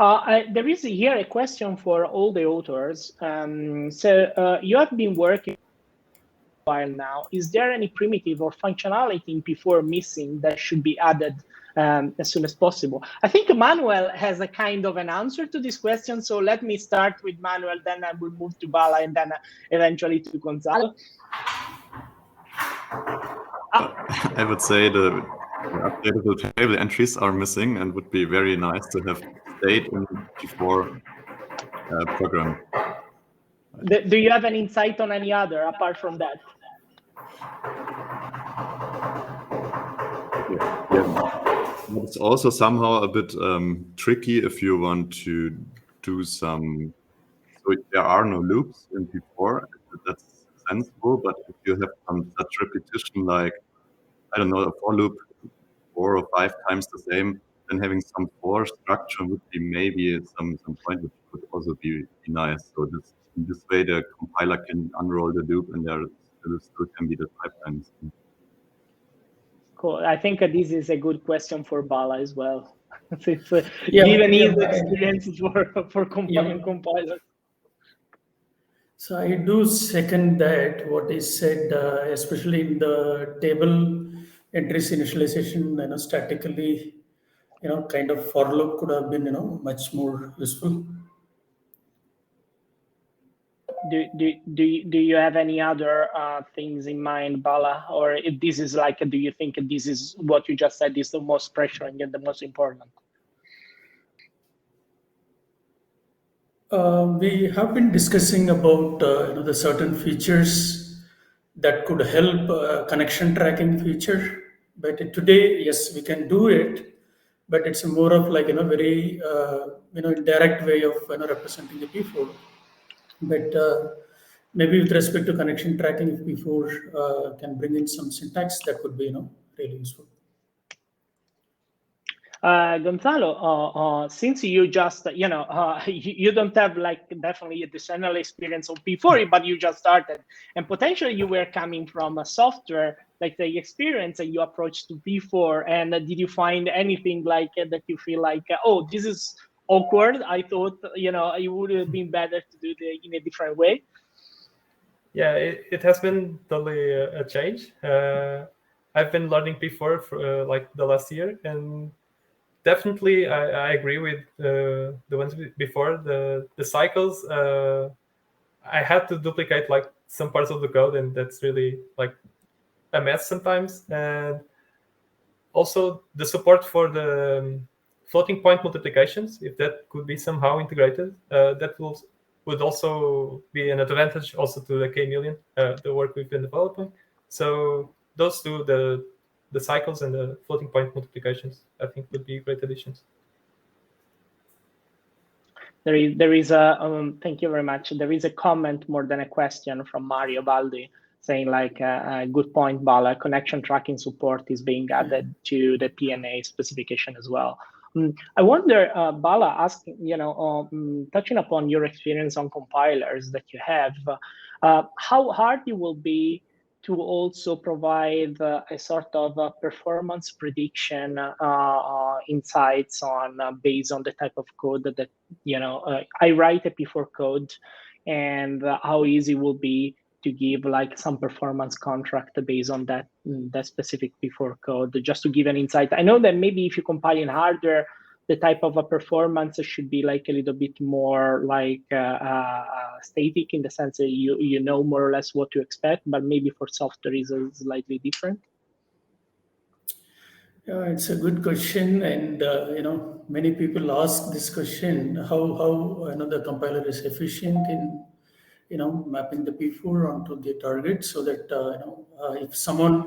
There is here a question for all the authors. You have been working a while now. Is there any primitive or functionality in P4 missing that should be added as soon as possible? I think Manuel has a kind of an answer to this question. So let me start with Manuel, then I will move to Bala, and then eventually to Gonzalo. I would say the updatable table entries are missing and would be very nice to have stayed in before program. Do you have an insight on any other apart from that? Yeah. It's also somehow a bit tricky if you want to do some. So there are no loops in P4. That's sensible, but if you have some such repetition, like I don't know, a for loop 4 or 5 times the same, then having some for structure would be maybe some point, which could also be nice. So in this way, the compiler can unroll the loop, and there still can be the pipelines. Cool. I think this is a good question for Bala as well. Given his experience for compilers. So I do second that what is said, especially in the table entries initialization, statically, kind of for loop could have been, much more useful. Do you have any other things in mind, Bala, or if this is like, do you think this is what you just said is the most pressuring and the most important? We have been discussing about the certain features that could help connection tracking feature, but today, yes, we can do it, but it's more of like very indirect way of representing the P4. But maybe with respect to connection tracking, if P4 can bring in some syntax, that would be really useful. Gonzalo, since you just, you don't have like definitely a decennial experience of P4, but you just started, and potentially you were coming from a software, like the experience that you approached to P4, and did you find anything like that you feel like, oh, this is awkward? I thought, it would have been better to do it in a different way. Yeah, it has been totally a change. I've been learning P4 for like the last year, and definitely, I agree with the ones before. The cycles, I had to duplicate like some parts of the code, and that's really like a mess sometimes. And also the support for the floating point multiplications, if that could be somehow integrated, that would also be an advantage also to the K-Million, the work we've been developing. So those two, the cycles and the floating point multiplications, I think would be great additions. There is a thank you very much. There is a comment more than a question from Mario Baldi saying like, good point, Bala, connection tracking support is being added to the PNA specification as well. I wonder, Bala, asking, touching upon your experience on compilers that you have, how hard it will be to also provide a sort of a performance prediction insights on based on the type of code that I write a P4 code, and how easy it will be to give like some performance contract based on that specific P4 code, just to give an insight. I know that maybe if you compile in hardware, the type of a performance should be like a little bit more like static in the sense that you know more or less what to expect, but maybe for software is slightly different. Yeah, it's a good question, and many people ask this question: how the compiler is efficient in mapping the P4 onto the target, so that if someone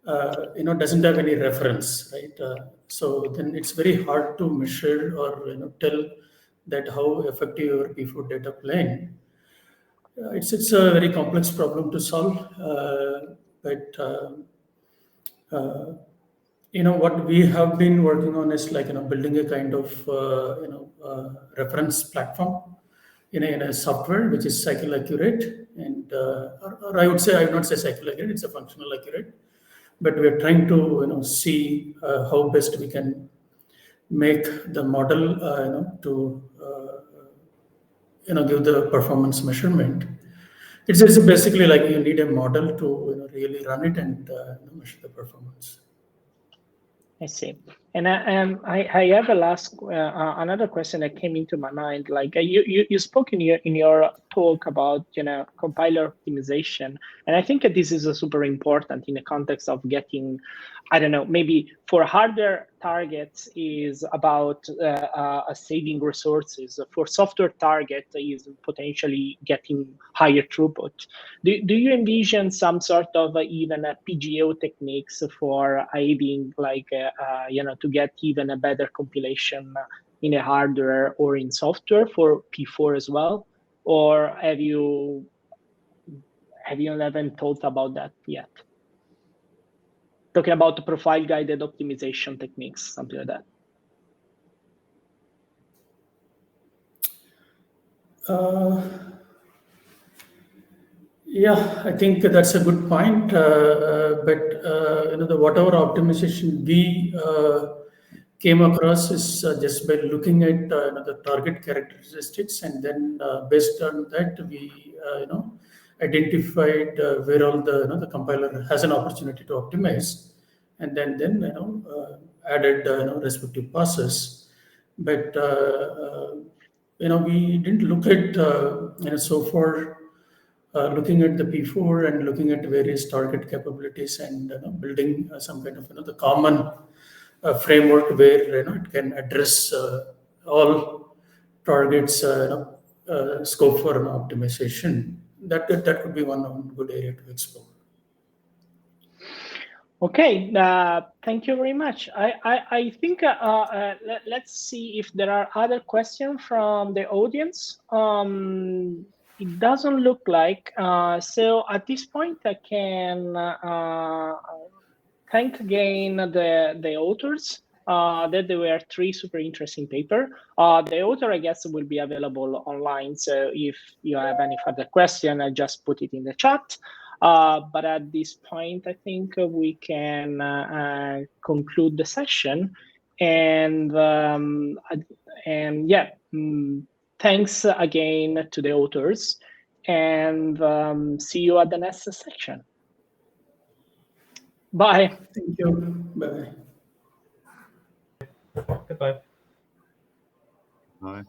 doesn't have any reference, right? So then it's very hard to measure or tell that how effective your P4 data plane. It's a very complex problem to solve, but what we have been working on is like building a kind of reference platform in a software which is cycle accurate, and or I would not say cycle accurate, it's a functional accurate, but we are trying to see how best we can make the model, to give the performance measurement. It's basically like you need a model to really run it and measure the performance. I see. And I have a last another question that came into my mind. Like you spoke in your talk about compiler optimization, and I think that this is super important in the context of getting, I don't know, maybe for hardware targets is about saving resources. For software target is potentially getting higher throughput. Do you envision some sort of even PGO techniques for aiding, like to get even a better compilation in a hardware or in software for P4 as well, or have you even thought about that yet? Talking about the profile guided optimization techniques, something like that. Yeah, I think that's a good point. But the whatever optimization we came across is just by looking at the target characteristics, and then based on that we identified where all the compiler has an opportunity to optimize, and then added respective passes. But we didn't look at so far. Looking at the P4 and looking at various target capabilities and building some kind of the common framework where it can address all targets, scope for optimization. That could be one good area to explore. Okay, thank you very much. I think let's see if there are other questions from the audience. It doesn't look like. So at this point, I can thank again the authors. That there were 3 super interesting papers. The author, I guess, will be available online. So if you have any further question, I just put it in the chat. But at this point, I think we can conclude the session. And yeah, thanks again to the authors, and see you at the next section. Bye. Thank you. Bye. Goodbye. Bye.